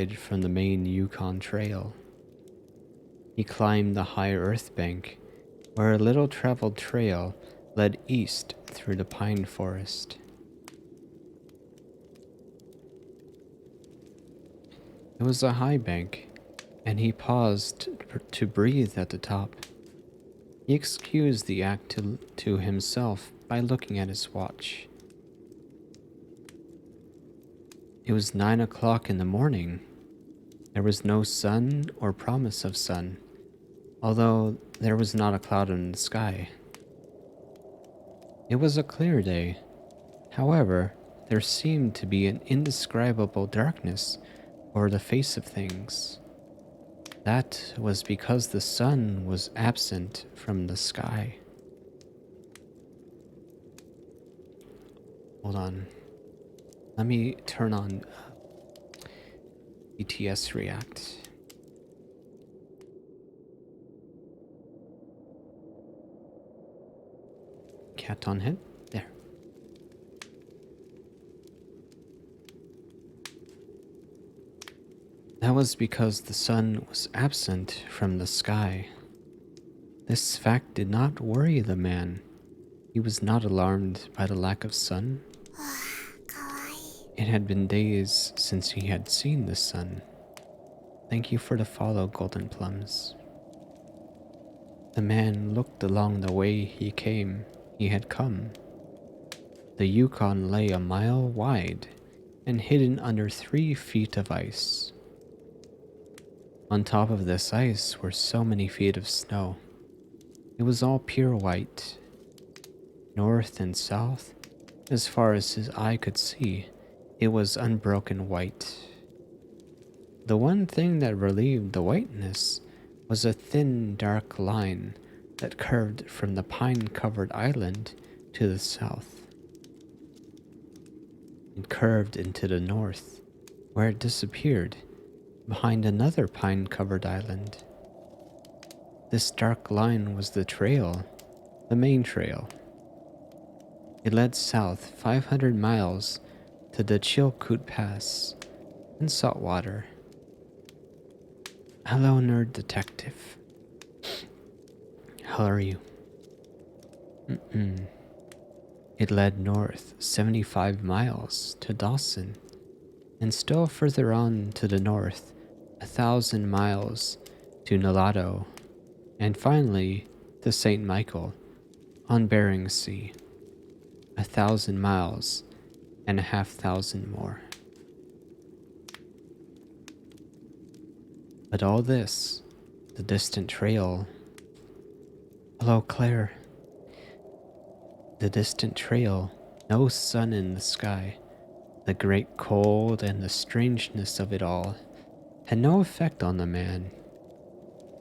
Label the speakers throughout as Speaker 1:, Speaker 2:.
Speaker 1: aside from the main Yukon Trail. He climbed the high earth bank, where a little traveled trail led east through the pine forest. It was a high bank, and he paused to breathe at the top. He excused the act to himself by looking at his watch. It was 9 o'clock in the morning. There was no sun or promise of sun, although there was not a cloud in the sky. It was a clear day. However, there seemed to be an indescribable darkness over the face of things. That was because the sun was absent from the sky. Hold on. Let me turn on BTS React. Cat on hit. There. That was because the sun was absent from the sky. This fact did not worry the man. He was not alarmed by the lack of sun. It had been days since he had seen the sun. Thank you for the follow, Golden Plums. The man looked along the way he had come. The Yukon lay a mile wide and hidden under 3 feet of ice. On top of this ice were so many feet of snow. It was all pure white. North and south, as far as his eye could see, it was unbroken white. The one thing that relieved the whiteness was a thin, dark line that curved from the pine-covered island to the south. It curved into the north, where it disappeared behind another pine-covered island. This dark line was the trail, the main trail. It led south 500 miles to the Chilkoot Pass in saltwater. Hello, nerd detective. How are you? It led north 75 miles to Dawson, and still further on to the north 1,000 miles to Nalato, and finally to St. Michael on Bering Sea, 1,000 miles and 500 more. But all this, the distant trail. Hello, Claire. The distant trail, no sun in the sky, the great cold and the strangeness of it all had no effect on the man.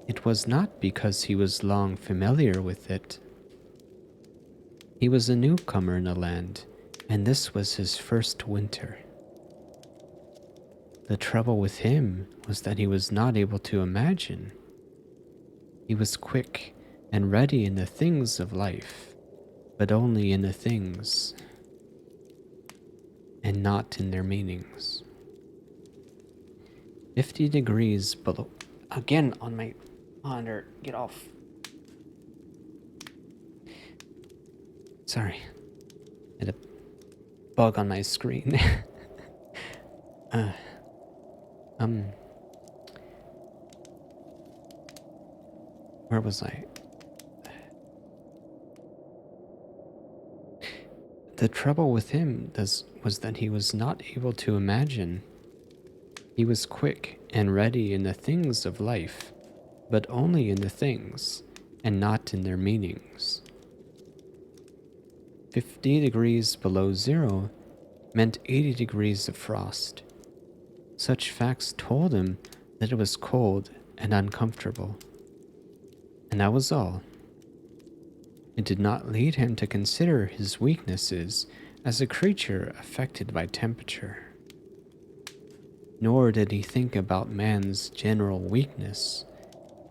Speaker 1: It was not because he was long familiar with it. He was a newcomer in the land, and this was his first winter. The trouble with him was that he was not able to imagine. He was quick and ready in the things of life, but only in the things, and not in their meanings. 50 degrees below. Again on my monitor. Get off. Sorry. I had a bug on my screen. Where was I? The trouble with him was that he was not able to imagine. He was quick and ready in the things of life, but only in the things, and not in their meanings. 50 degrees below zero meant 80 degrees of frost. Such facts told him that it was cold and uncomfortable. And that was all. It did not lead him to consider his weaknesses as a creature affected by temperature. Nor did he think about man's general weakness,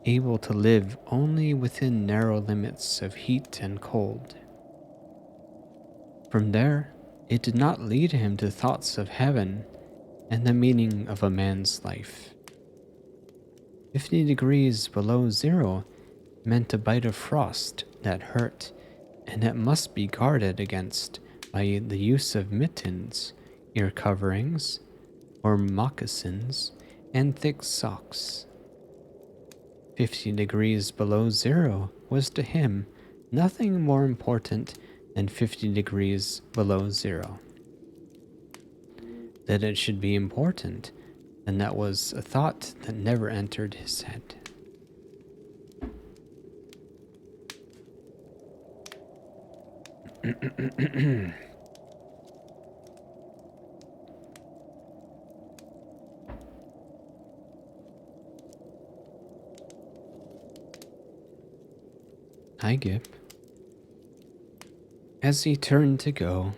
Speaker 1: able to live only within narrow limits of heat and cold. From there, it did not lead him to thoughts of heaven and the meaning of a man's life. 50 degrees below zero meant a bite of frost that hurt and that must be guarded against by the use of mittens, ear coverings, or moccasins, and thick socks. 50 degrees below zero was to him nothing more important than 50 degrees below zero. That it should be important, and that was a thought that never entered his head. Hi, Gip. As he turned to go,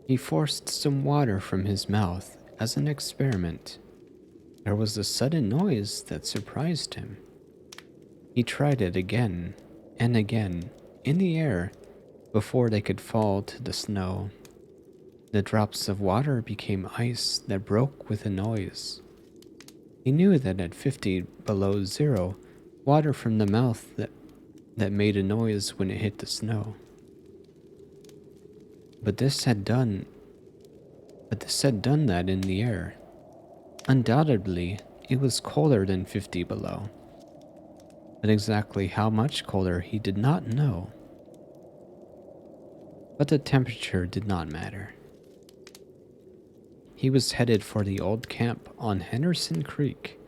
Speaker 1: he forced some water from his mouth as an experiment. There was a sudden noise that surprised him. He tried it again and again in the air before they could fall to the snow. The drops of water became ice that broke with a noise. He knew that at 50 below zero, water from the mouth that made a noise when it hit the snow. But this had done that in the air. Undoubtedly, it was colder than 50 below. But exactly how much colder he did not know. But the temperature did not matter. He was headed for the old camp on Henderson Creek,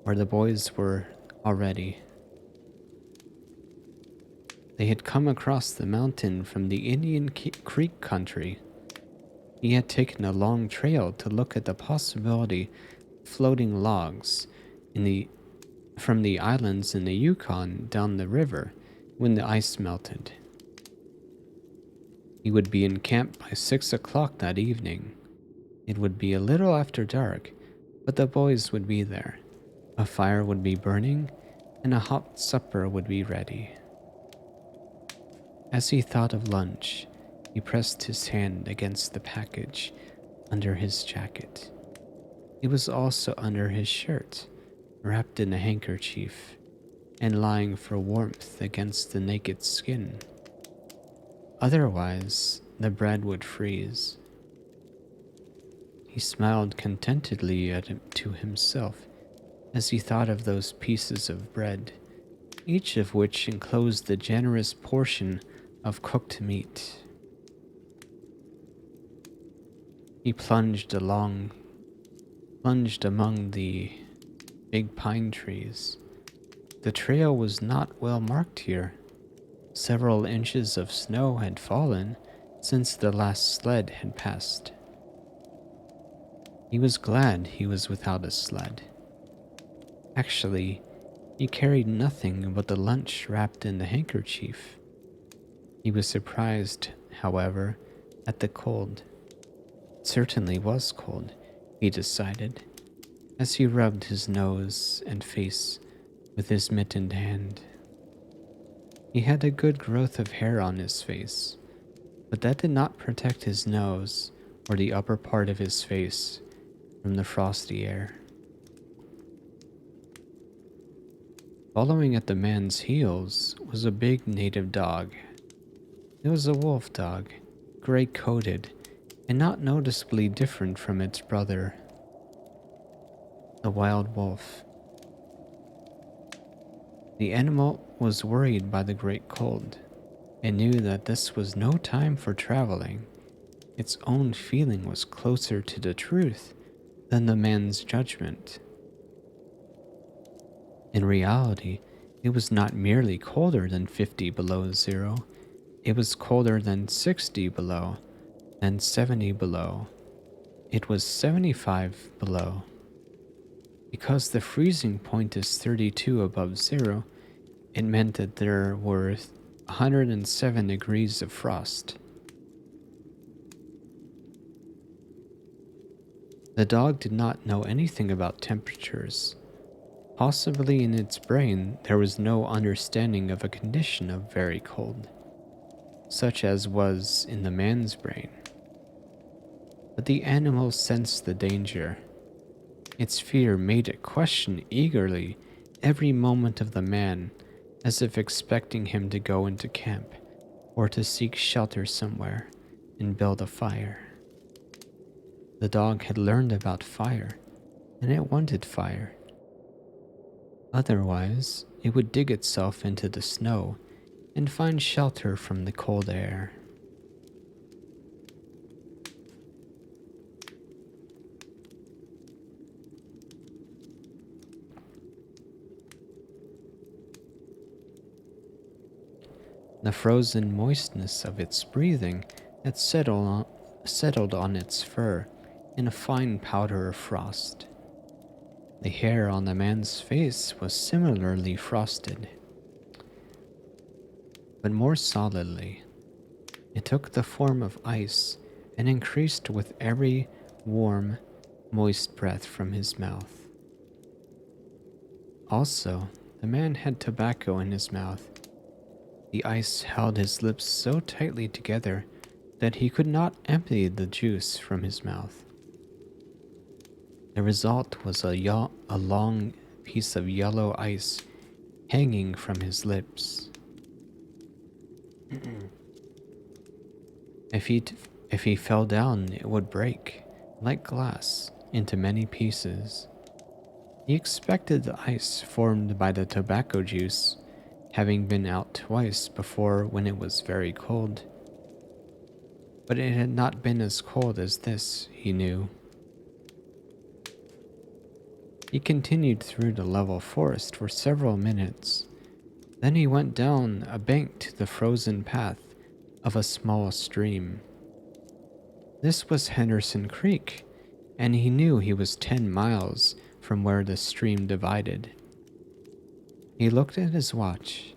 Speaker 1: where the boys were already. They had come across the mountain from the Indian Creek country. He had taken a long trail to look at the possibility of floating logs from the islands in the Yukon down the river when the ice melted. He would be in camp by 6 o'clock that evening. It would be a little after dark, but the boys would be there. A fire would be burning, and a hot supper would be ready. As he thought of lunch, he pressed his hand against the package under his jacket. It was also under his shirt, wrapped in a handkerchief, and lying for warmth against the naked skin. Otherwise, the bread would freeze. He smiled contentedly to himself as he thought of those pieces of bread, each of which enclosed a generous portion of cooked meat. He plunged among the big pine trees. The trail was not well marked here. Several inches of snow had fallen since the last sled had passed. He was glad he was without a sled. Actually, he carried nothing but the lunch wrapped in the handkerchief. He was surprised, however, at the cold. It certainly was cold, he decided, as he rubbed his nose and face with his mittened hand. He had a good growth of hair on his face, but that did not protect his nose or the upper part of his face from the frosty air. Following at the man's heels was a big native dog. It was a wolf dog, gray-coated and not noticeably different from its brother, the wild wolf. The animal was worried by the great cold and knew that this was no time for traveling. Its own feeling was closer to the truth than the man's judgment. In reality, it was not merely colder than 50 below zero, it was colder than 60 below, and 70 below. It was 75 below. Because the freezing point is 32 above zero, it meant that there were 107 degrees of frost. The dog did not know anything about temperatures. Possibly in its brain there was no understanding of a condition of very cold, such as was in the man's brain. But the animal sensed the danger Its fear made it question eagerly every moment of the man, as if expecting him to go into camp or to seek shelter somewhere and build a fire. The dog had learned about fire, and it wanted fire. Otherwise, it would dig itself into the snow and find shelter from the cold air. The frozen moistness of its breathing had settled on its fur in a fine powder of frost. The hair on the man's face was similarly frosted, but more solidly. It took the form of ice and increased with every warm, moist breath from his mouth. Also, the man had tobacco in his mouth. The ice held his lips so tightly together that he could not empty the juice from his mouth. The result was a long piece of yellow ice hanging from his lips. If he fell down, it would break, like glass, into many pieces. He expected the ice formed by the tobacco juice, having been out twice before when it was very cold. But it had not been as cold as this, he knew. He continued through the level forest for several minutes. Then he went down a bank to the frozen path of a small stream. This was Henderson Creek, and he knew he was 10 miles from where the stream divided. He looked at his watch.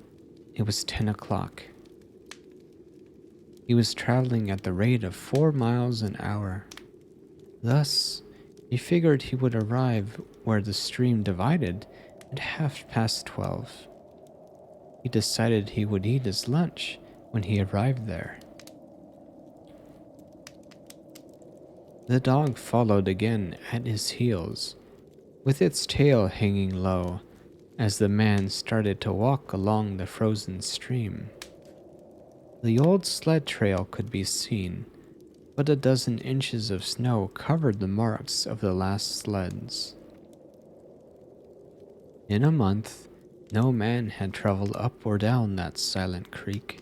Speaker 1: It was 10 o'clock. He was traveling at the rate of 4 miles an hour. Thus, he figured he would arrive where the stream divided at 12:30. He decided he would eat his lunch when he arrived there. The dog followed again at his heels, with its tail hanging low, as the man started to walk along the frozen stream. The old sled trail could be seen, but a dozen inches of snow covered the marks of the last sleds. In a month, no man had traveled up or down that silent creek.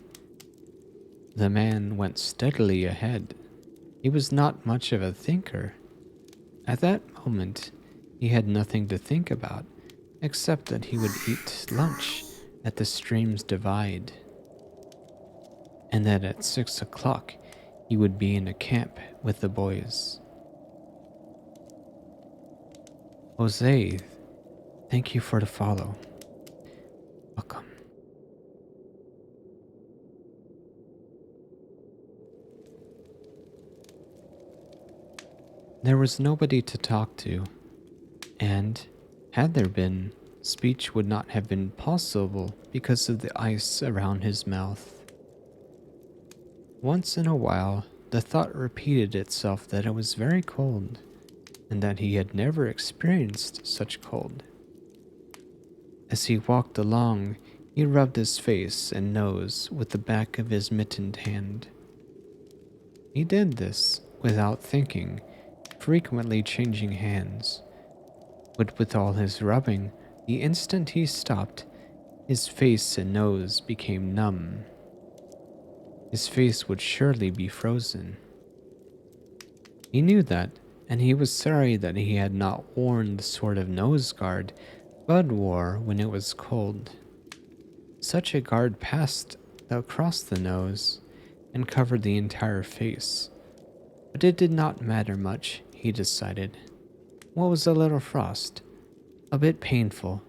Speaker 1: The man went steadily ahead. He was not much of a thinker. At that moment, he had nothing to think about, except that he would eat lunch at the stream's divide, and that at 6 o'clock he would be in a camp with the boys. Jose, thank you for the follow. Welcome. There was nobody to talk to, and had there been, speech would not have been possible because of the ice around his mouth. Once in a while, the thought repeated itself that it was very cold, and that he had never experienced such cold. As he walked along, he rubbed his face and nose with the back of his mittened hand. He did this without thinking, frequently changing hands. But with all his rubbing, the instant he stopped, his face and nose became numb. His face would surely be frozen. He knew that, and he was sorry that he had not worn the sort of nose guard Bud wore when it was cold. Such a guard passed across the nose and covered the entire face. But it did not matter much, he decided. What was a little frost? A bit painful,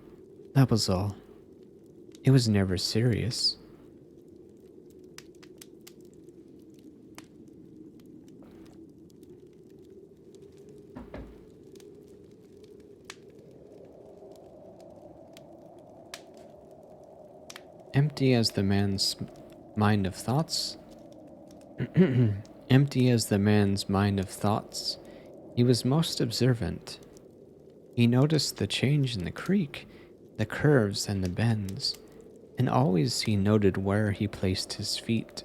Speaker 1: that was all. It was never serious. Empty as the man's mind of thoughts, empty as the man's mind of thoughts, he was most observant. He noticed the change in the creek, the curves and the bends, and always he noted where he placed his feet.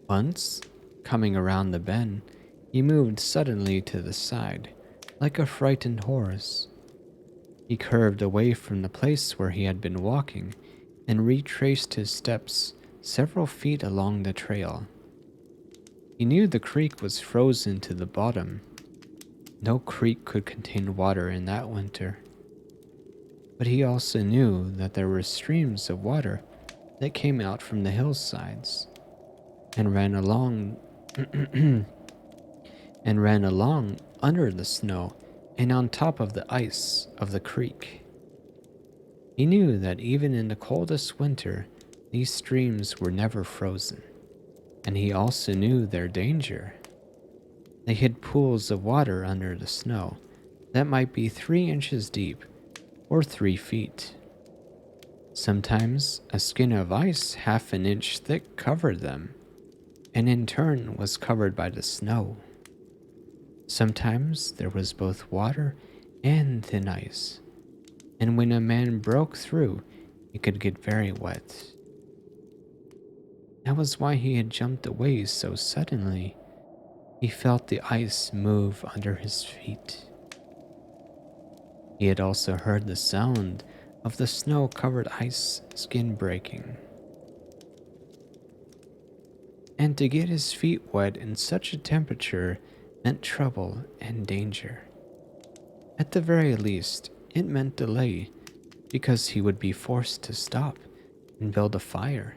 Speaker 1: Once, coming around the bend, he moved suddenly to the side, like a frightened horse. He curved away from the place where he had been walking and retraced his steps several feet along the trail. He knew the creek was frozen to the bottom. No creek could contain water in that winter. But he also knew that there were streams of water that came out from the hillsides and ran along and ran along under the snow and on top of the ice of the creek. He knew that even in the coldest winter, these streams were never frozen, and he also knew their danger. They hid pools of water under the snow that might be 3 inches deep or 3 feet. Sometimes a skin of ice half an inch thick covered them, and in turn was covered by the snow. Sometimes there was both water and thin ice, and when a man broke through, he could get very wet. That was why he had jumped away so suddenly. He felt the ice move under his feet. He had also heard the sound of the snow-covered ice skin breaking. And to get his feet wet in such a temperature meant trouble and danger. At the very least, it meant delay, because he would be forced to stop and build a fire.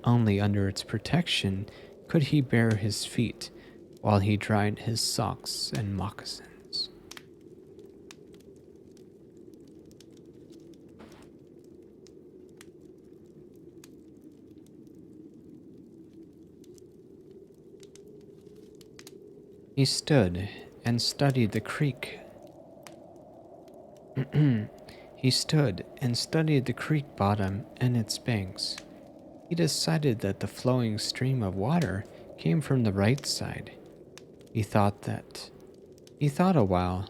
Speaker 1: Only under its protection could he bare his feet while he dried his socks and moccasins. He stood and studied the creek. He stood and studied the creek bottom and its banks. He decided that the flowing stream of water came from the right side. He thought a while,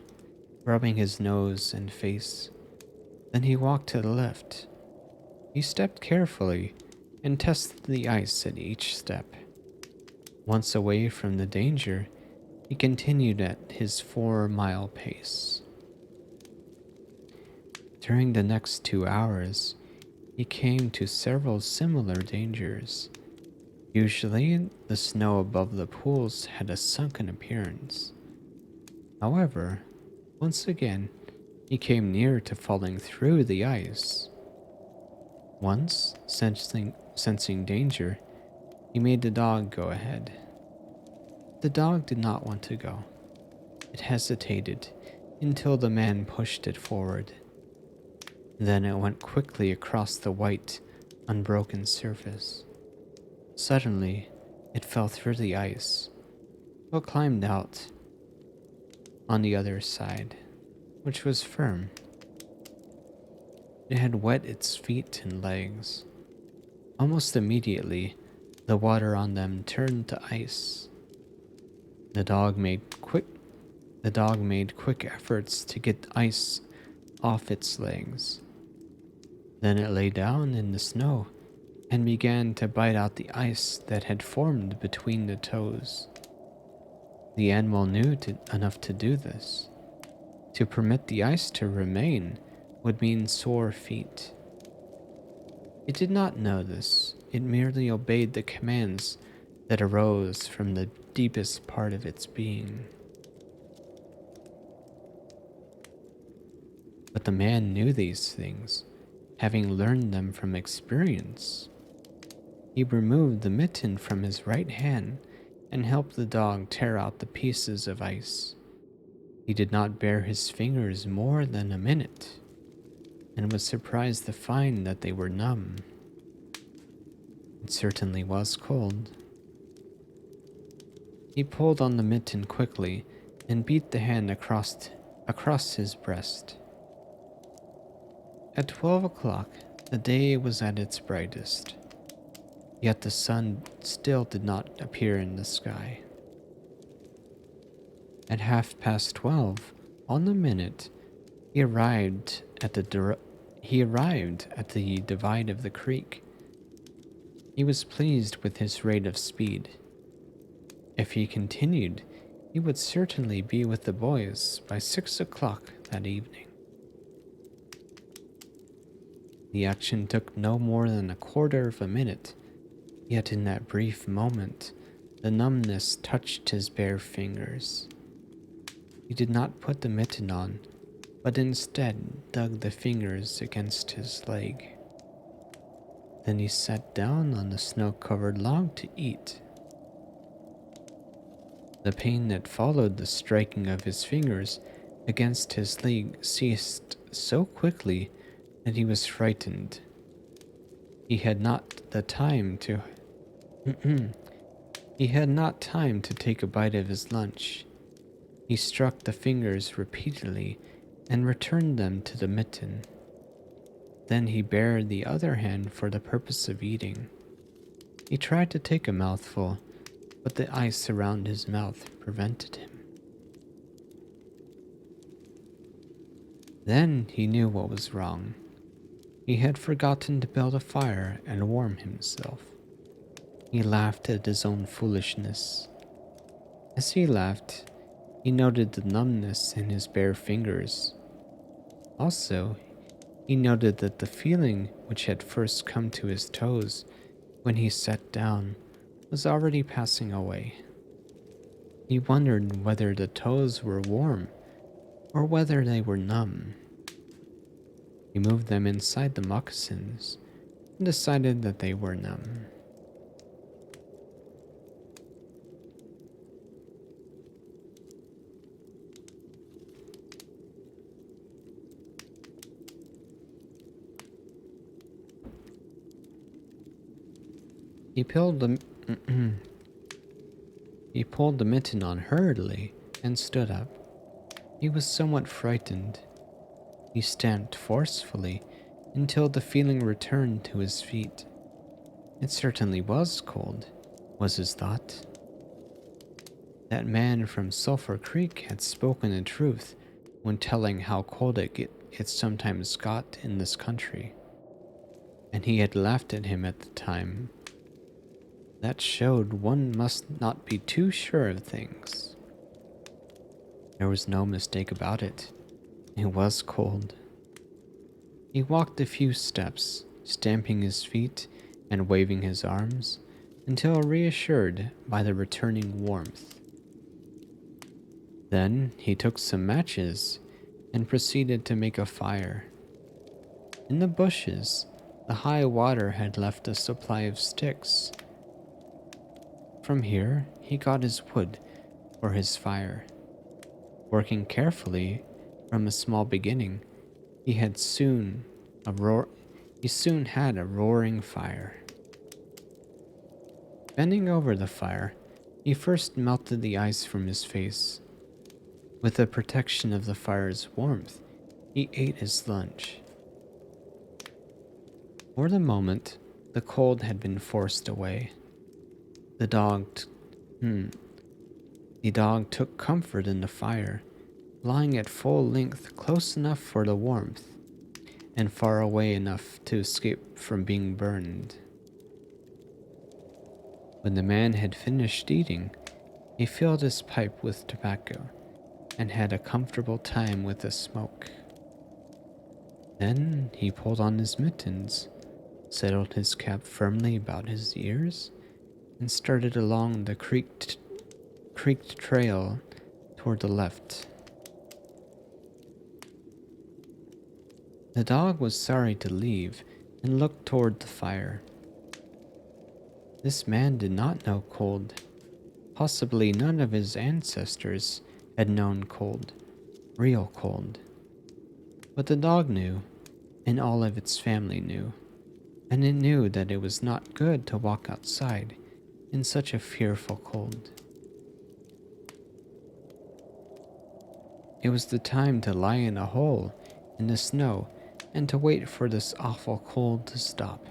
Speaker 1: rubbing his nose and face. Then he walked to the left. He stepped carefully and tested the ice at each step. Once away from the danger, he continued at his 4-mile pace. During the next 2 hours, he came to several similar dangers. Usually, the snow above the pools had a sunken appearance. However, once again, he came near to falling through the ice. Once, sensing danger, he made the dog go ahead. The dog did not want to go. It hesitated until the man pushed it forward. Then it went quickly across the white, unbroken surface. Suddenly, it fell through the ice, but climbed out on the other side, which was firm. It had wet its feet and legs. Almost immediately, the water on them turned to ice. The dog made quick efforts to get ice off its legs. Then it lay down in the snow and began to bite out the ice that had formed between the toes. The animal knew enough to do this. To permit the ice to remain would mean sore feet. It did not know this. It merely obeyed the commands that arose from the deepest part of its being. But the man knew these things, having learned them from experience. He removed the mitten from his right hand and helped the dog tear out the pieces of ice. He did not bare his fingers more than a minute, and was surprised to find that they were numb. It certainly was cold. He pulled on the mitten quickly and beat the hand across his breast. At 12 o'clock, the day was at its brightest, yet the sun still did not appear in the sky. At 12:30, on the minute, he arrived at the divide of the creek. He was pleased with his rate of speed. If he continued, he would certainly be with the boys by 6 o'clock that evening. The action took no more than a quarter of a minute, yet in that brief moment, the numbness touched his bare fingers. He did not put the mitten on, but instead dug the fingers against his leg. Then he sat down on the snow-covered log to eat. The pain that followed the striking of his fingers against his leg ceased so quickly that he was frightened. He had not the time to he had not time to take a bite of his lunch. He struck the fingers repeatedly and returned them to the mitten. Then he bared the other hand for the purpose of eating. He tried to take a mouthful, but the ice around his mouth prevented him. Then he knew what was wrong. He had forgotten to build a fire and warm himself. He laughed at his own foolishness. As he laughed, he noted the numbness in his bare fingers. Also, he noted that the feeling which had first come to his toes when he sat down was already passing away. He wondered whether the toes were warm or whether they were numb. He moved them inside the moccasins and decided that they were numb. He pulled the mitten on hurriedly and stood up. He was somewhat frightened. He stamped forcefully until the feeling returned to his feet. It certainly was cold, was his thought. That man from Sulphur Creek had spoken the truth when telling how cold it sometimes got in this country, and he had laughed at him at the time. That showed one must not be too sure of things. There was no mistake about it. It was cold. He walked a few steps, stamping his feet and waving his arms, until reassured by the returning warmth. Then he took some matches and proceeded to make a fire. In the bushes, the high water had left a supply of sticks. From here, he got his wood for his fire. Working carefully from a small beginning, he soon had a roaring fire. Bending over the fire, he first melted the ice from his face. With the protection of the fire's warmth, he ate his lunch. For the moment, the cold had been forced away. The dog took comfort in the fire, lying at full length close enough for the warmth, and far away enough to escape from being burned. When the man had finished eating, he filled his pipe with tobacco and had a comfortable time with the smoke. Then he pulled on his mittens, settled his cap firmly about his ears, and started along the creaked trail toward the left. The dog was sorry to leave and looked toward the fire. This man did not know cold. Possibly none of his ancestors had known cold, real cold. But the dog knew, and all of its family knew, and it knew that it was not good to walk outside in such a fearful cold. It was the time to lie in a hole in the snow and to wait for this awful cold to stop.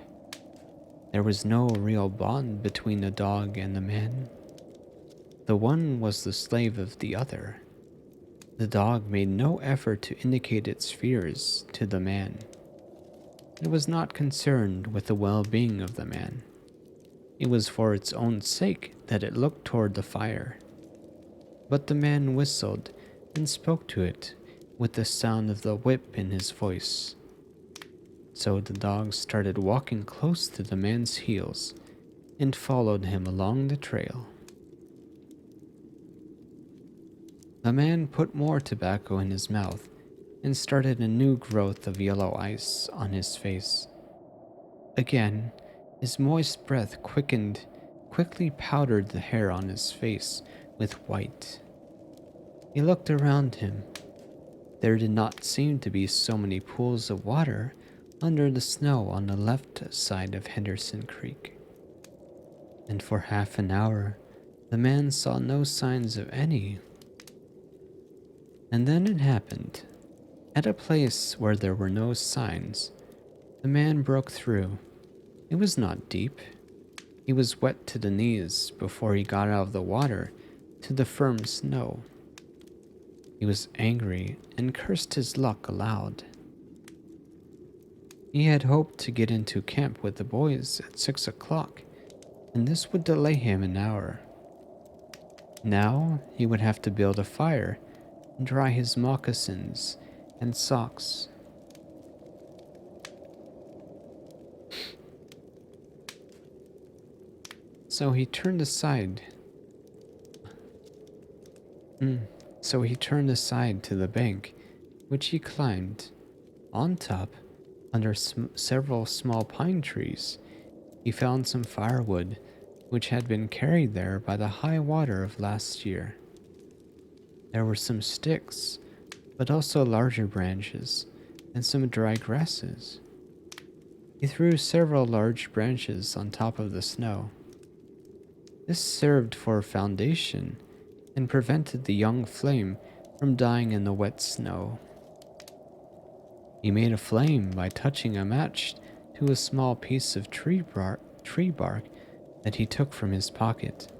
Speaker 1: There was no real bond between the dog and the man. The one was the slave of the other. The dog made no effort to indicate its fears to the man. It was not concerned with the well-being of the man. It was for its own sake that it looked toward the fire. But the man whistled and spoke to it with the sound of the whip in his voice. So the dog started walking close to the man's heels and followed him along the trail. The man put more tobacco in his mouth and started a new growth of yellow ice on his face. Again, his moist breath quickly powdered the hair on his face with white. He looked around him. There did not seem to be so many pools of water under the snow on the left side of Henderson Creek. And for half an hour, the man saw no signs of any. And then it happened. At a place where there were no signs, the man broke through. It was not deep. He was wet to the knees before he got out of the water to the firm snow. He was angry and cursed his luck aloud. He had hoped to get into camp with the boys at 6 o'clock, and this would delay him an hour. Now he would have to build a fire and dry his moccasins and socks. So he turned aside. So he turned aside to the bank, which he climbed. On top, under several small pine trees, he found some firewood, which had been carried there by the high water of last year. There were some sticks, but also larger branches and some dry grasses. He threw several large branches on top of the snow. This served for a foundation and prevented the young flame from dying in the wet snow. He made a flame by touching a match to a small piece of tree bark that he took from his pocket.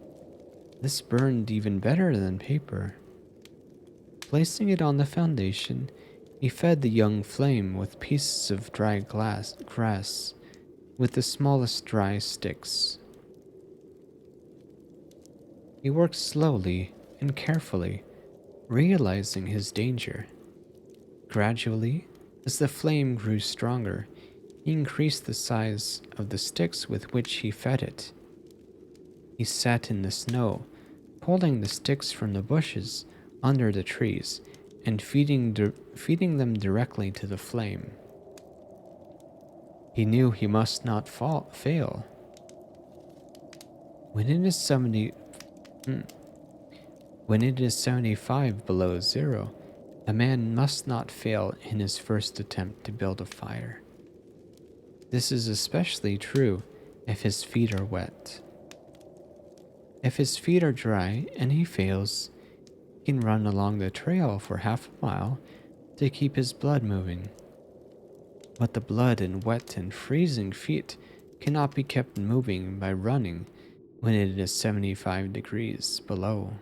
Speaker 1: This burned even better than paper. Placing it on the foundation, he fed the young flame with pieces of dry grass with the smallest dry sticks. He worked slowly and carefully, realizing his danger. Gradually, as the flame grew stronger, he increased the size of the sticks with which he fed it. He sat in the snow, pulling the sticks from the bushes under the trees and feeding them directly to the flame. He knew he must not fail. When it is 75 below zero, a man must not fail in his first attempt to build a fire. This is especially true if his feet are wet. If his feet are dry and he fails, he can run along the trail for half a mile to keep his blood moving. But the blood in wet and freezing feet cannot be kept moving by running when it is 75 degrees below.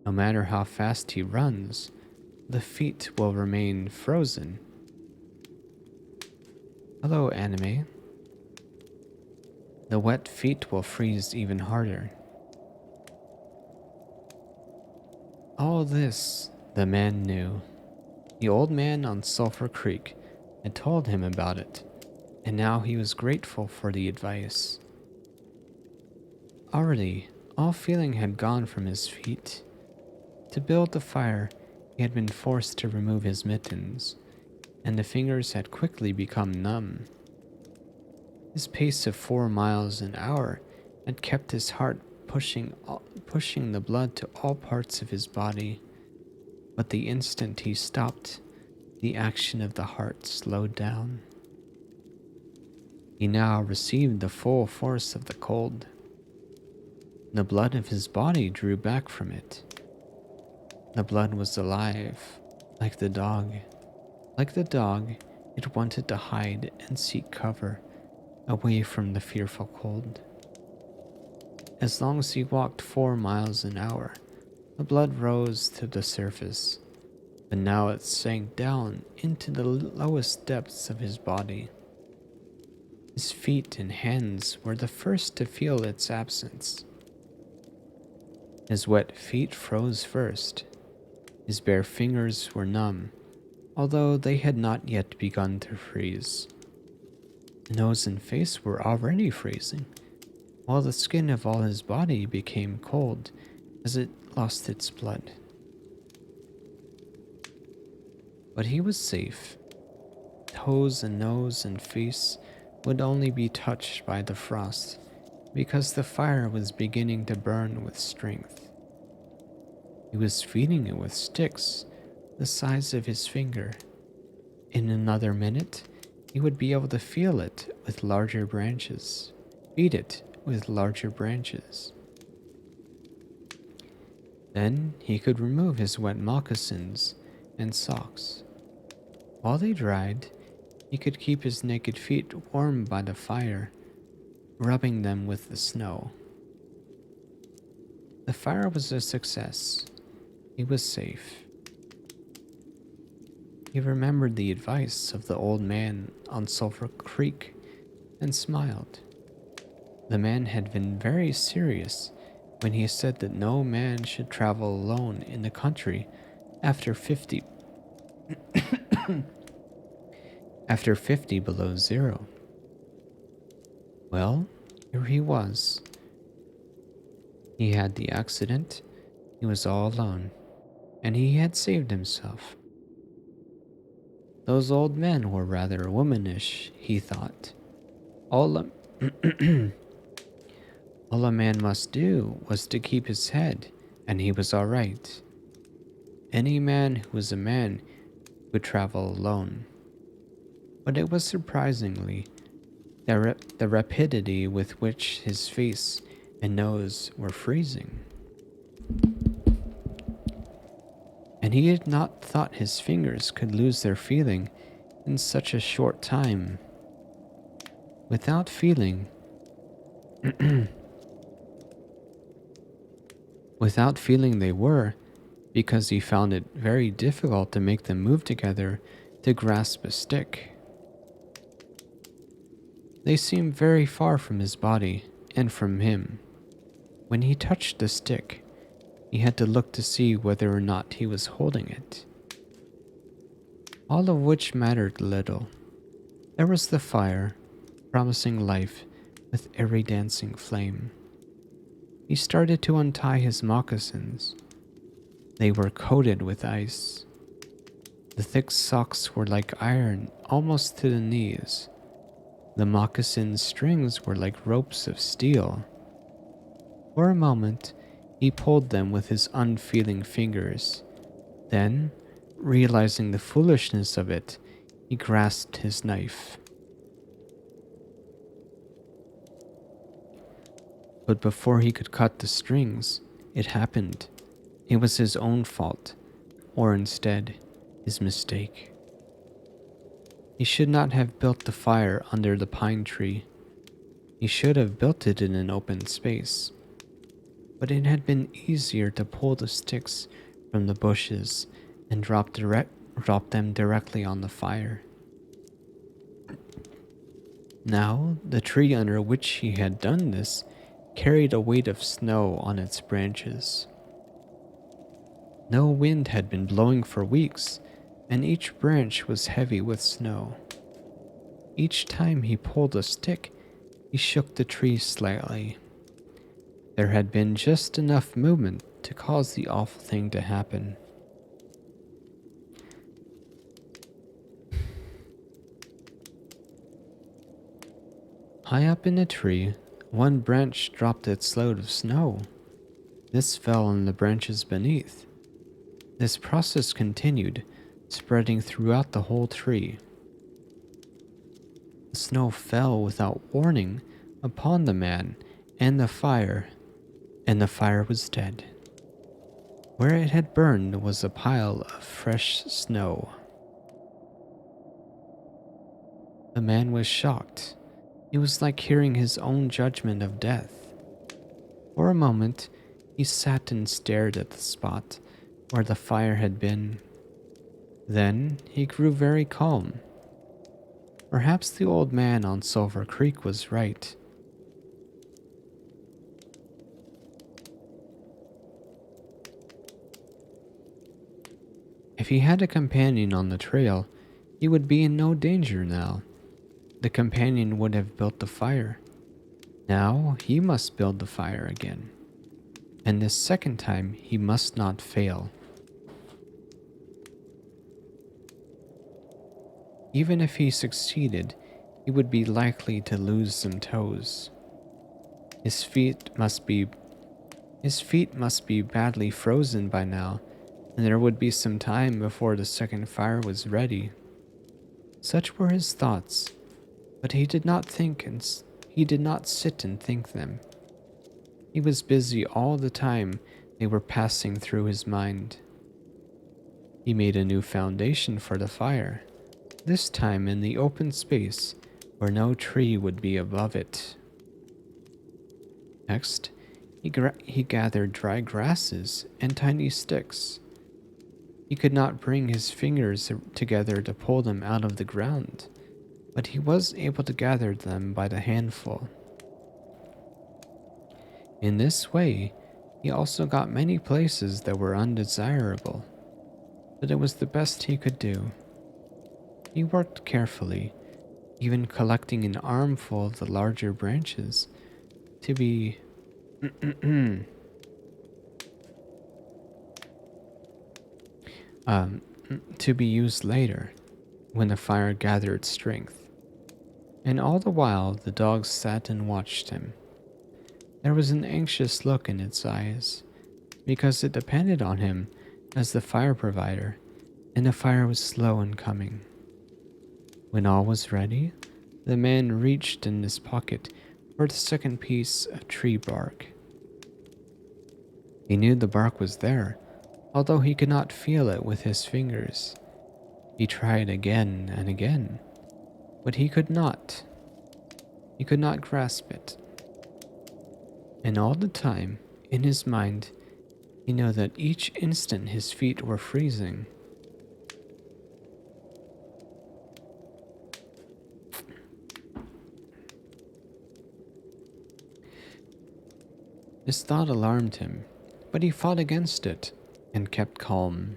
Speaker 1: No matter how fast he runs, the feet will remain frozen. Hello, anime. The wet feet will freeze even harder. All this the man knew. The old man on Sulphur Creek had told him about it, and now he was grateful for the advice. Already, all feeling had gone from his feet. To build the fire, he had been forced to remove his mittens, and the fingers had quickly become numb. His pace of 4 miles an hour had kept his heart pushing the blood to all parts of his body, but the instant he stopped, the action of the heart slowed down. He now received the full force of the cold. The blood of his body drew back from it. The blood was alive, like the dog. Like the dog, it wanted to hide and seek cover, away from the fearful cold. As long as he walked 4 miles an hour, The blood rose to the surface, but now it sank down into the lowest depths of his body. His feet and hands were the first to feel its absence. His wet feet froze first. His bare fingers were numb, although they had not yet begun to freeze. The nose and face were already freezing, while the skin of all his body became cold as it lost its blood. But he was safe. Toes and nose and face would only be touched by the frost because the fire was beginning to burn with strength. He was feeding it with sticks the size of his finger. In another minute, he would be able to feel it with larger branches, feed it with larger branches. Then he could remove his wet moccasins and socks. While they dried, he could keep his naked feet warm by the fire, rubbing them with the snow. The fire was a success. He was safe. He remembered the advice of the old man on Sulphur Creek and smiled. The man had been very serious when he said that no man should travel alone in the country after 50 after 50 below zero. Well, here he was. He had the accident, he was all alone, and he had saved himself. Those old men were rather womanish, he thought. All a, all a man must do was to keep his head, and he was all right. Any man who was a man would travel alone. But it was surprisingly the rapidity with which his face and nose were freezing. And he had not thought his fingers could lose their feeling in such a short time. Without feeling, without feeling they were, because he found it very difficult to make them move together to grasp a stick. They seemed very far from his body and from him. When he touched the stick, he had to look to see whether or not he was holding it. All of which mattered little. There was the fire, promising life with every dancing flame. He started to untie his moccasins. They were coated with ice. The thick socks were like iron almost to the knees. The moccasin strings were like ropes of steel. For a moment, he pulled them with his unfeeling fingers. Then, realizing the foolishness of it, he grasped his knife. But before he could cut the strings, it happened. It was his own fault, or instead, his mistake. He should not have built the fire under the pine tree. He should have built it in an open space. But it had been easier to pull the sticks from the bushes and drop them directly on the fire. Now, the tree under which he had done this carried a weight of snow on its branches. No wind had been blowing for weeks, and each branch was heavy with snow. Each time he pulled a stick, he shook the tree slightly. There had been just enough movement to cause the awful thing to happen. High up in the tree, one branch dropped its load of snow. This fell on the branches beneath. This process continued, spreading throughout the whole tree. The snow fell without warning upon the man and the fire was dead. Where it had burned was a pile of fresh snow. The man was shocked. It was like hearing his own judgment of death. For a moment, He sat and stared at the spot where the fire had been. Then he grew very calm. Perhaps the old man on Silver Creek was right. If he had a companion on the trail, he would be in no danger now. The companion would have built the fire. Now he must build the fire again. And this second time he must not fail. Even if he succeeded, he would be likely to lose some toes. His feet must be badly frozen by now, and there would be some time before the second fire was ready. Such were his thoughts, but he did not sit and think them. He was busy all the time they were passing through his mind. He made a new foundation for the fire, this time in the open space where no tree would be above it. Next, he gathered dry grasses and tiny sticks. He could not bring his fingers together to pull them out of the ground, but he was able to gather them by the handful. In this way, he also got many places that were undesirable, but it was the best he could do. He worked carefully, even collecting an armful of the larger branches to be to be used later when the fire gathered strength. And all the while the dog sat and watched him. There was an anxious look in its eyes, because it depended on him as the fire provider, and the fire was slow in coming. When all was ready, the man reached in his pocket for the second piece of tree bark. He knew the bark was there, although he could not feel it with his fingers. He tried again and again, but he could not. He could not grasp it. And all the time, in his mind, he knew that each instant his feet were freezing. This thought alarmed him, but he fought against it and kept calm.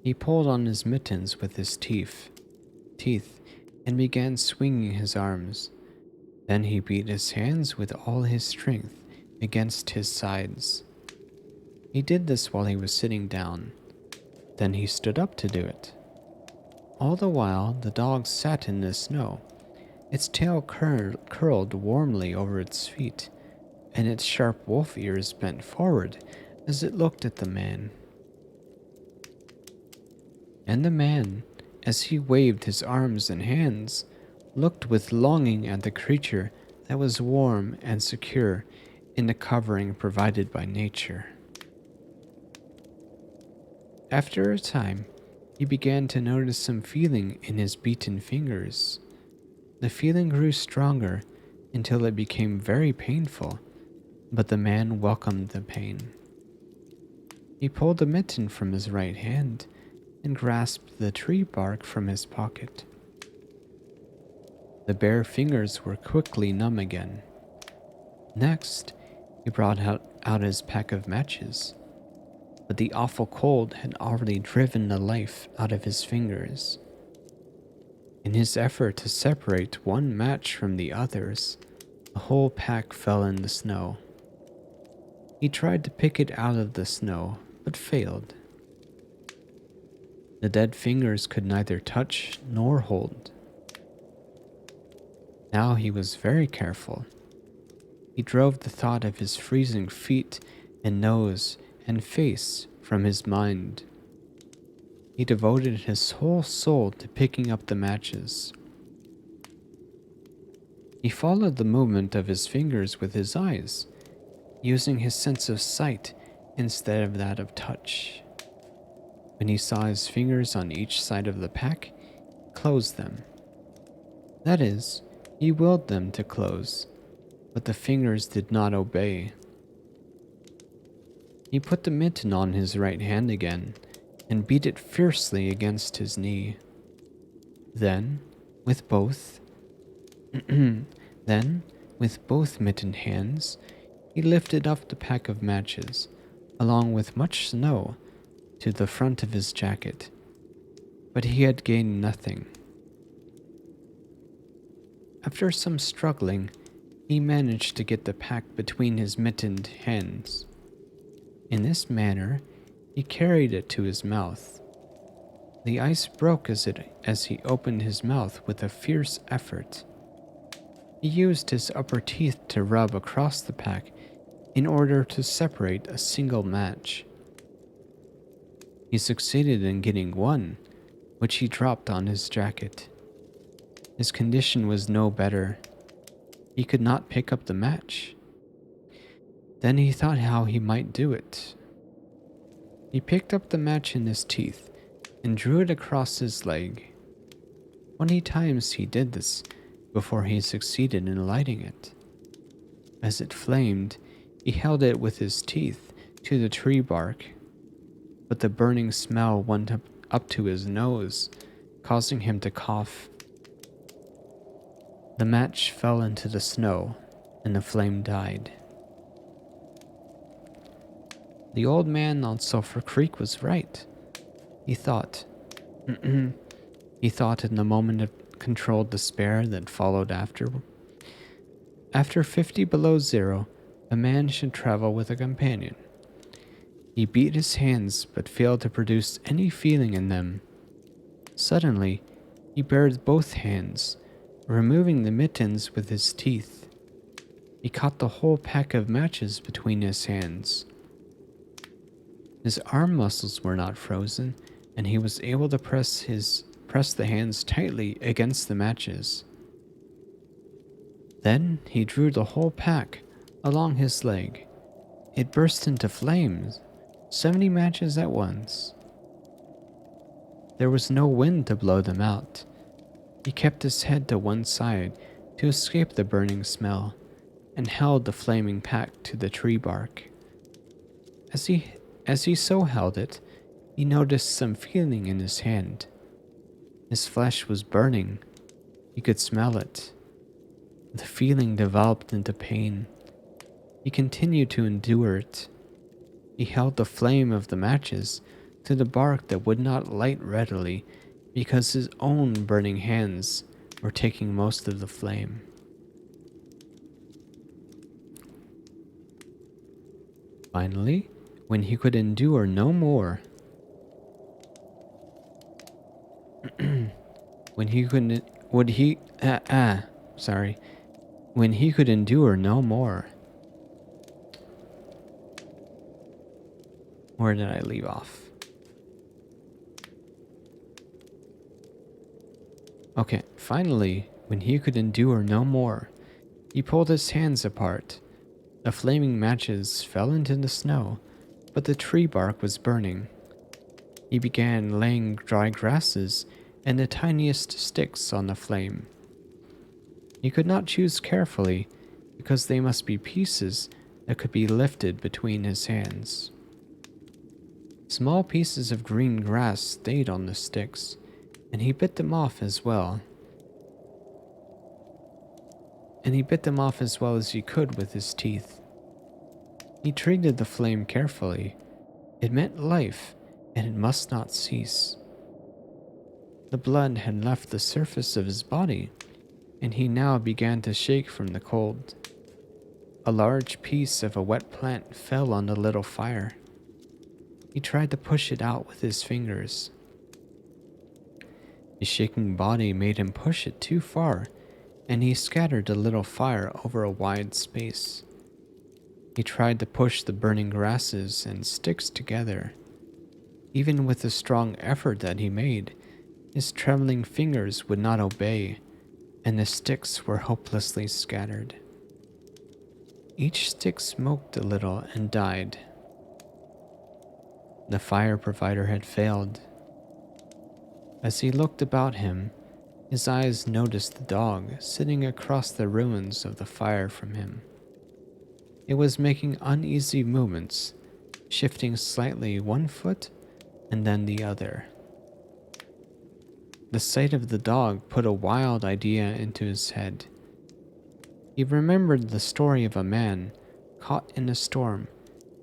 Speaker 1: He pulled on his mittens with his teeth, and began swinging his arms. Then he beat his hands with all his strength against his sides. He did this while he was sitting down. Then he stood up to do it. All the while, the dog sat in the snow, its tail curled warmly over its feet, and its sharp wolf ears bent forward as it looked at the man. And the man, as he waved his arms and hands, looked with longing at the creature that was warm and secure in the covering provided by nature. After a time, he began to notice some feeling in his beaten fingers. The feeling grew stronger until it became very painful, but the man welcomed the pain. He pulled the mitten from his right hand and grasped the tree bark from his pocket. The bare fingers were quickly numb again. Next, he brought out his pack of matches, but the awful cold had already driven the life out of his fingers. In his effort to separate one match from the others, the whole pack fell in the snow. He tried to pick it out of the snow, but failed. The dead fingers could neither touch nor hold. Now he was very careful. He drove the thought of his freezing feet and nose and face from his mind. He devoted his whole soul to picking up the matches. He followed the movement of his fingers with his eyes, using his sense of sight instead of that of touch. When he saw his fingers on each side of the pack, he closed them. That is, he willed them to close, but the fingers did not obey. He put the mitten on his right hand again and beat it fiercely against his knee. Then, with both, then, with both mittened hands, he lifted up the pack of matches, along with much snow, to the front of his jacket. But he had gained nothing. After some struggling, he managed to get the pack between his mittened hands. In this manner, he carried it to his mouth. The ice broke as he opened his mouth with a fierce effort. He used his upper teeth to rub across the pack in order to separate a single match. He succeeded in getting one, which he dropped on his jacket. His condition was no better. He could not pick up the match. Then he thought how he might do it. He picked up the match in his teeth and drew it across his leg. 20 times he did this before he succeeded in lighting it. As it flamed, he held it with his teeth to the tree bark, but the burning smell went up to his nose, causing him to cough. The match fell into the snow, and the flame died. The old man on Sulphur Creek was right, he thought. He thought in the moment of controlled despair that followed after. After 50 below zero, a man should travel with a companion. He beat his hands but failed to produce any feeling in them. Suddenly, he bared both hands, removing the mittens with his teeth. He caught the whole pack of matches between his hands. His arm muscles were not frozen, and he was able to press the hands tightly against the matches. Then he drew the whole pack along his leg. It burst into flames, 70 matches at once. There was no wind to blow them out. He kept his head to one side to escape the burning smell, and held the flaming pack to the tree bark. As he so held it, he noticed some feeling in his hand. His flesh was burning. He could smell it. The feeling developed into pain. He continued to endure it. He held the flame of the matches to the bark that would not light readily because his own burning hands were taking most of the flame. Finally, when he could endure no more, when he could endure no more. Where did I leave off? Okay, finally, when he could endure no more, he pulled his hands apart. The flaming matches fell into the snow, but the tree bark was burning. He began laying dry grasses and the tiniest sticks on the flame. He could not choose carefully, because they must be pieces that could be lifted between his hands. Small pieces of green grass stayed on the sticks, and he bit them off as well. As he could with his teeth. He treated the flame carefully. It meant life, and it must not cease. The blood had left the surface of his body, and he now began to shake from the cold. A large piece of a wet plant fell on the little fire. He tried to push it out with his fingers. His shaking body made him push it too far, and he scattered the little fire over a wide space. He tried to push the burning grasses and sticks together. Even with the strong effort that he made, his trembling fingers would not obey, and the sticks were hopelessly scattered. Each stick smoked a little and died. The fire provider had failed. As he looked about him, His eyes noticed the dog sitting across the ruins of the fire from him. It was making uneasy movements, shifting slightly one foot and then the other. The sight of the dog put a wild idea into his head. He remembered the story of a man caught in a storm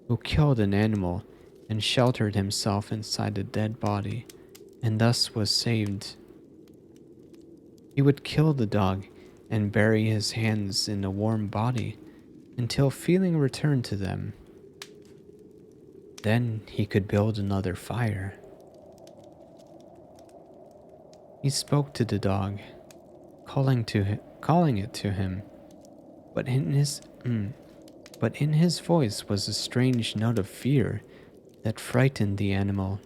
Speaker 1: who killed an animal and sheltered himself inside a dead body, and thus was saved. He would kill the dog and bury his hands in a warm body until feeling returned to them. Then he could build another fire. He spoke to the dog, calling it to him, but in his voice was a strange note of fear that frightened the animal.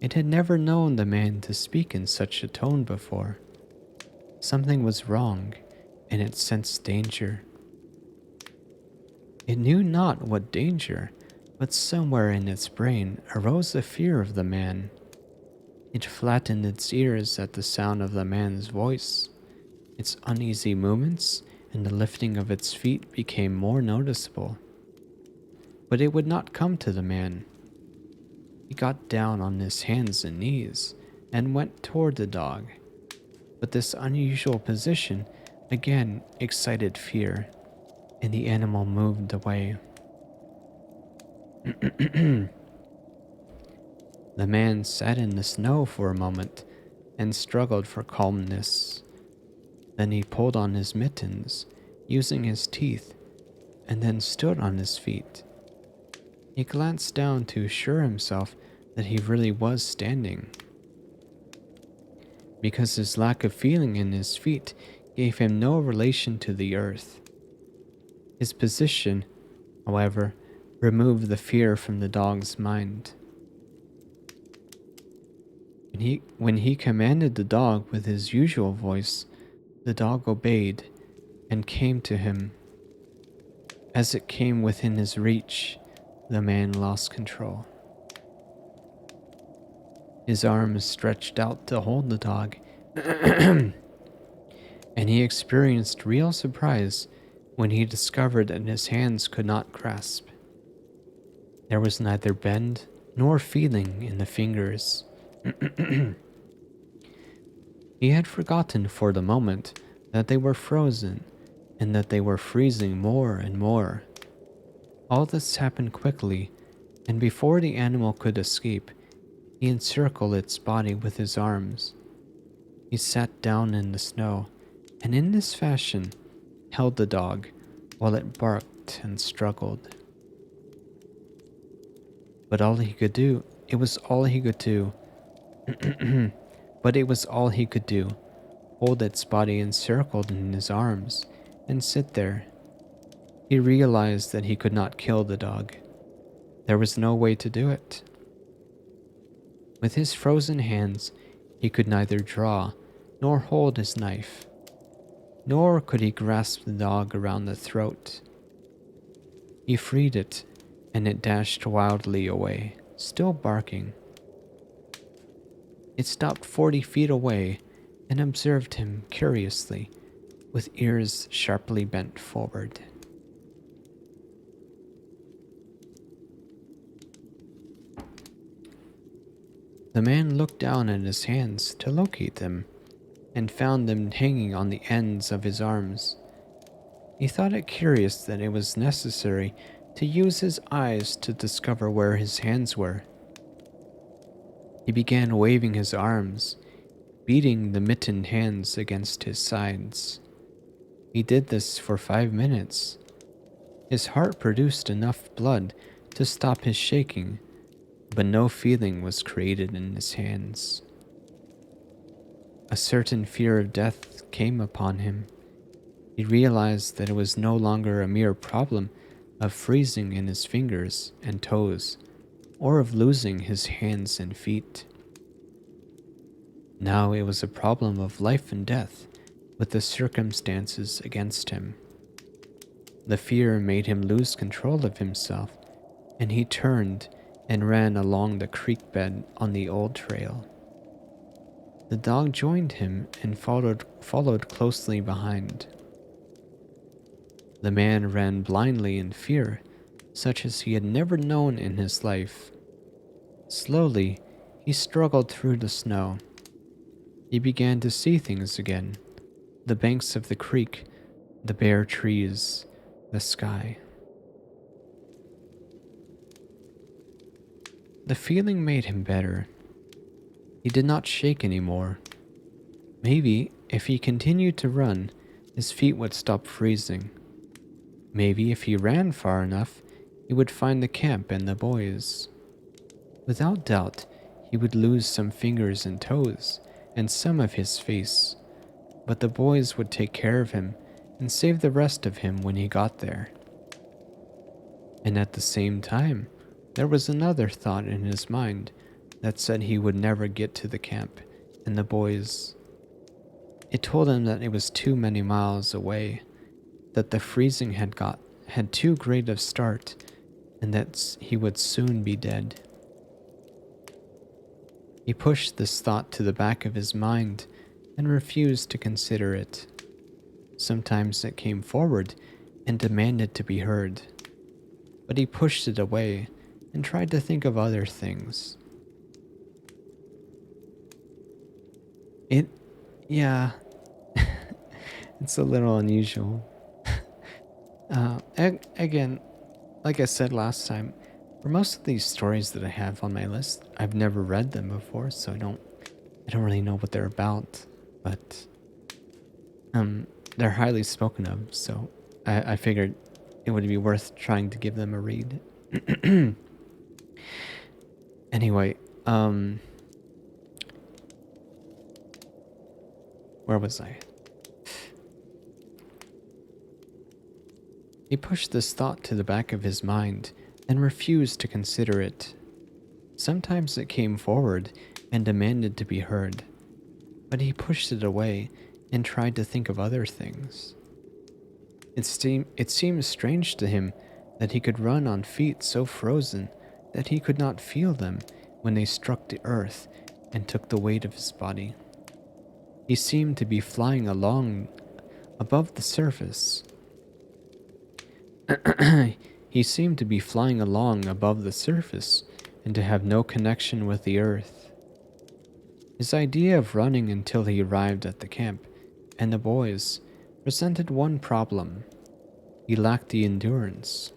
Speaker 1: It had never known the man to speak in such a tone before. Something was wrong, and it sensed danger. It knew not what danger, but somewhere in its brain arose a fear of the man. It flattened its ears at the sound of the man's voice. Its uneasy movements and the lifting of its feet became more noticeable. But it would not come to the man. He got down on his hands and knees and went toward the dog. But this unusual position again excited fear, and the animal moved away. The man sat in the snow for a moment and struggled for calmness. Then he pulled on his mittens, using his teeth, and then stood on his feet. He glanced down to assure himself that he really was standing, because his lack of feeling in his feet gave him no relation to the earth. His position, however, removed the fear from the dog's mind. When he commanded the dog with his usual voice, the dog obeyed and came to him. As it came within his reach, the man lost control. His arms stretched out to hold the dog, and he experienced real surprise when he discovered that his hands could not grasp. There was neither bend nor feeling in the fingers. He had forgotten for the moment that they were frozen and that they were freezing more and more. All this happened quickly, and before the animal could escape, he encircled its body with his arms. He sat down in the snow, and in this fashion held the dog while it barked and struggled. But it was all he could do, hold its body encircled in his arms and sit there. He realized that he could not kill the dog. There was no way to do it. With his frozen hands, he could neither draw nor hold his knife, nor could he grasp the dog around the throat. He freed it, and it dashed wildly away, still barking. It stopped 40 feet away and observed him curiously, with ears sharply bent forward. The man looked down at his hands to locate them, and found them hanging on the ends of his arms. He thought it curious that it was necessary to use his eyes to discover where his hands were. He began waving his arms, beating the mittened hands against his sides. He did this for 5 minutes. His heart produced enough blood to stop his shaking, but no feeling was created in his hands. A certain fear of death came upon him. He realized that it was no longer a mere problem of freezing in his fingers and toes, or of losing his hands and feet. Now it was a problem of life and death, with the circumstances against him. The fear made him lose control of himself, and he turned and ran along the creek bed on the old trail. The dog joined him and followed closely behind. The man ran blindly in fear, such as he had never known in his life. Slowly, he struggled through the snow. He began to see things again: the banks of the creek, the bare trees, the sky. The feeling made him better. He did not shake anymore. Maybe if he continued to run, his feet would stop freezing. Maybe if he ran far enough, he would find the camp and the boys. Without doubt, he would lose some fingers and toes, and some of his face, but the boys would take care of him and save the rest of him when he got there. And at the same time, there was another thought in his mind that said he would never get to the camp and the boys. It told him that it was too many miles away, that the freezing had too great a start, and that he would soon be dead. He pushed this thought to the back of his mind and refused to consider it. Sometimes it came forward and demanded to be heard, but he pushed it away and tried to think of other things. Yeah, it's a little unusual. Again, like I said last time, for most of these stories that I have on my list, I've never read them before, so I don't really know what they're about. But they're highly spoken of, so I figured it would be worth trying to give them a read. Anyway, where was I? He pushed this thought to the back of his mind and refused to consider it. Sometimes it came forward and demanded to be heard, but he pushed it away and tried to think of other things. It seemed strange to him that he could run on feet so frozen that he could not feel them when they struck the earth and took the weight of his body. He seemed to be flying along above the surface. He seemed to be flying along above the surface and to have no connection with the earth. His idea of running until he arrived at the camp and the boys presented one problem: he lacked the endurance.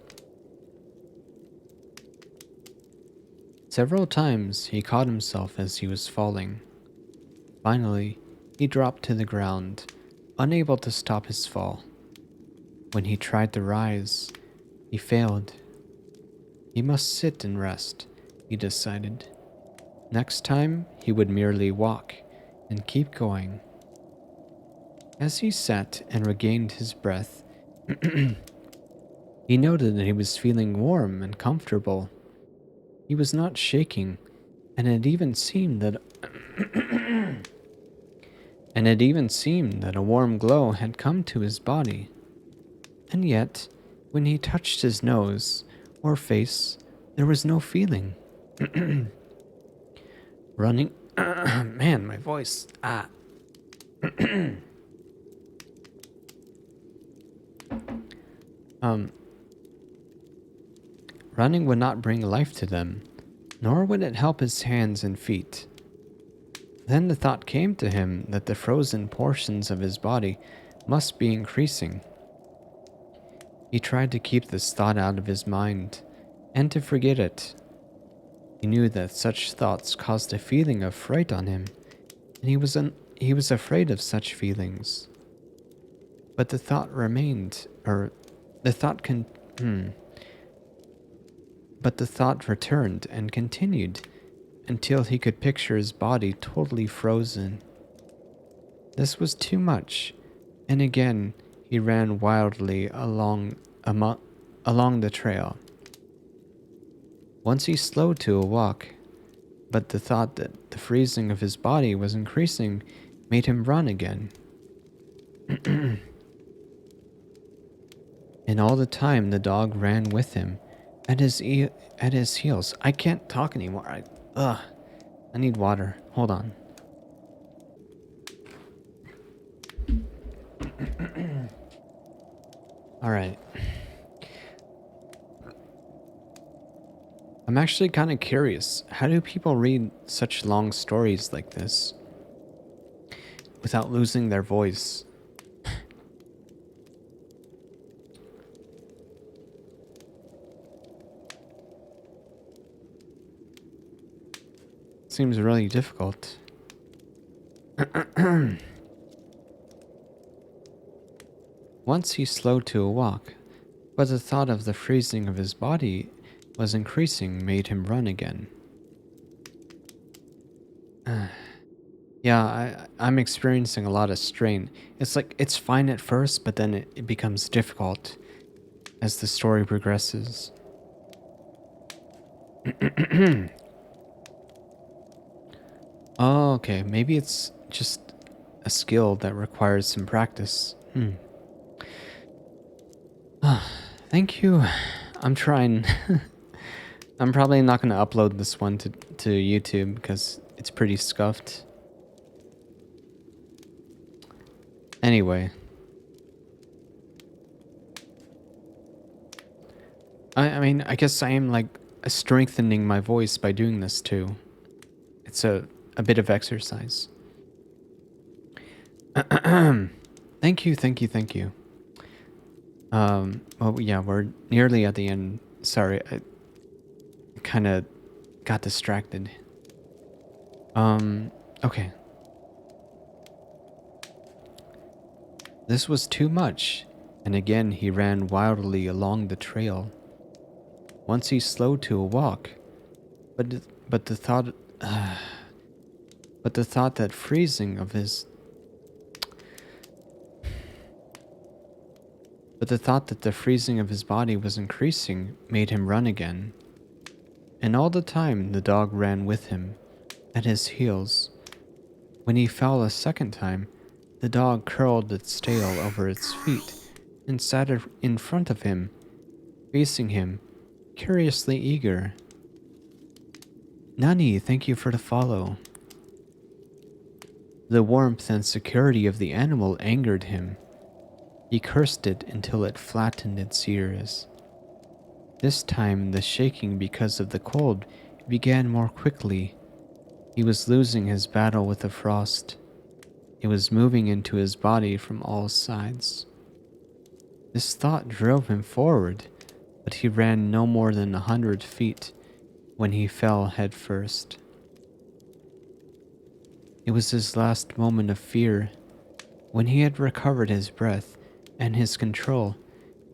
Speaker 1: Several times he caught himself as he was falling. Finally, he dropped to the ground, unable to stop his fall. When he tried to rise, he failed. He must sit and rest, he decided. Next time, he would merely walk and keep going. As he sat and regained his breath, he noted that he was feeling warm and comfortable. He was not shaking, and it even seemed that a warm glow had come to his body. And yet, when he touched his nose or face, there was no feeling. Running, man, my voice. Running would not bring life to them, nor would it help his hands and feet. Then the thought came to him that the frozen portions of his body must be increasing. He tried to keep this thought out of his mind and to forget it. He knew that such thoughts caused a feeling of fright on him, and he was afraid of such feelings. But the thought remained, but the thought returned and continued until he could picture his body totally frozen. This was too much, and again he ran wildly along the trail. Once he slowed to a walk, but the thought that the freezing of his body was increasing made him run again. And all the time the dog ran with him at his heels. I can't talk anymore. I need water. Hold on. Alright. I'm actually kind of curious. How do people read such long stories like this without losing their voice? Seems really difficult. Once he slowed to a walk, but the thought of the freezing of his body was increasing made him run again. Yeah, I'm experiencing a lot of strain. It's like it's fine at first, but then it becomes difficult as the story progresses. Oh, okay. Maybe it's just a skill that requires some practice. Thank you. I'm trying. I'm probably not going to upload this one to YouTube because it's pretty scuffed. Anyway. I mean, I guess I am like strengthening my voice by doing this too. It's a bit of exercise. Thank you, thank you, thank you. Well, yeah, we're nearly at the end. Sorry, I kind of got distracted. Okay. This was too much, and again he ran wildly along the trail. Once he slowed to a walk, but the thought, but the thought that freezing of his, but the thought that the freezing of his body was increasing made him run again. And all the time the dog ran with him, at his heels. When he fell a second time, the dog curled its tail over its feet and sat in front of him, facing him, curiously eager. Nani, thank you for the follow. The warmth and security of the animal angered him. He cursed it until it flattened its ears. This time the shaking because of the cold began more quickly. He was losing his battle with the frost. It was moving into his body from all sides. This thought drove him forward, but he ran no more than 100 feet when he fell head first. It was his last moment of fear. When he had recovered his breath and his control,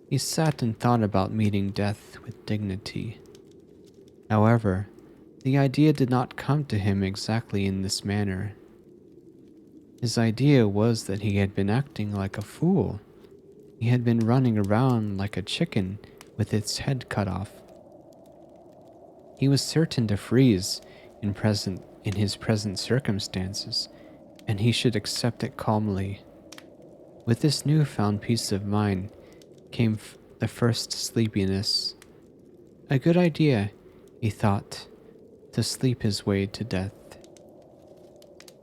Speaker 1: he sat and thought about meeting death with dignity. However, the idea did not come to him exactly in this manner. His idea was that he had been acting like a fool. He had been running around like a chicken with its head cut off. He was certain to freeze in his present circumstances, and he should accept it calmly. With this newfound peace of mind came the first sleepiness. A good idea, he thought, to sleep his way to death.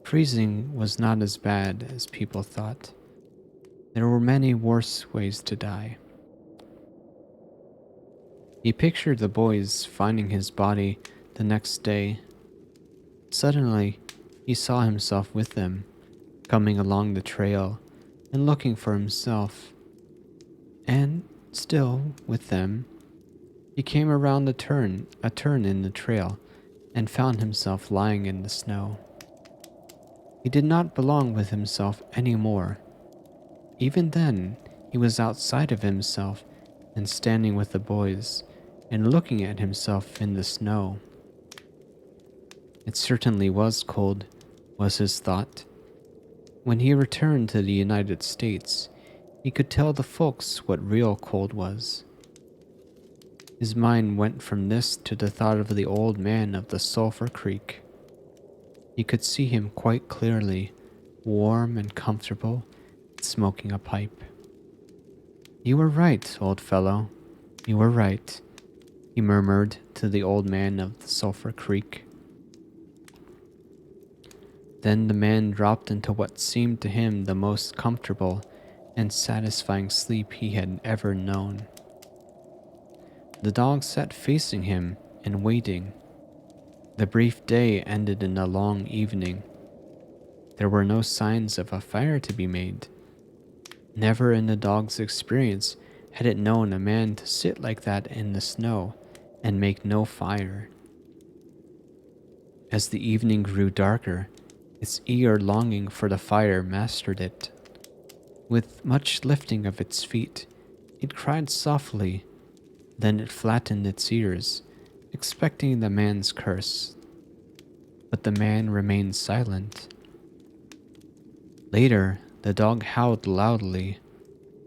Speaker 1: Freezing was not as bad as people thought. There were many worse ways to die. He pictured the boys finding his body the next day. Suddenly, he saw himself with them, coming along the trail and looking for himself. And still with them, he came around a turn in the trail, and found himself lying in the snow. He did not belong with himself any more. Even then, he was outside of himself and standing with the boys and looking at himself in the snow. It certainly was cold, was his thought. When he returned to the United States, he could tell the folks what real cold was. His mind went from this to the thought of the old man of the Sulphur Creek. He could see him quite clearly, warm and comfortable, smoking a pipe. "You were right, old fellow. You were right," he murmured to the old man of the Sulphur Creek. Then the man dropped into what seemed to him the most comfortable and satisfying sleep he had ever known. The dog sat facing him and waiting. The brief day ended in a long evening. There were no signs of a fire to be made. Never in the dog's experience had it known a man to sit like that in the snow and make no fire. As the evening grew darker, its eager longing for the fire mastered it. With much lifting of its feet, it cried softly. Then it flattened its ears, expecting the man's curse. But the man remained silent. Later, the dog howled loudly,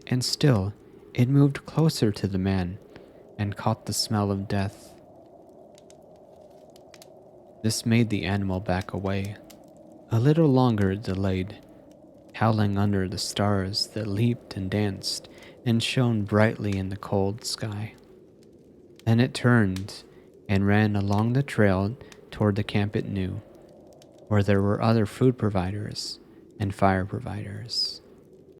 Speaker 1: and still it moved closer to the man and caught the smell of death. This made the animal back away. A little longer it delayed, howling under the stars that leaped and danced and shone brightly in the cold sky. Then it turned and ran along the trail toward the camp it knew, where there were other food providers and fire providers.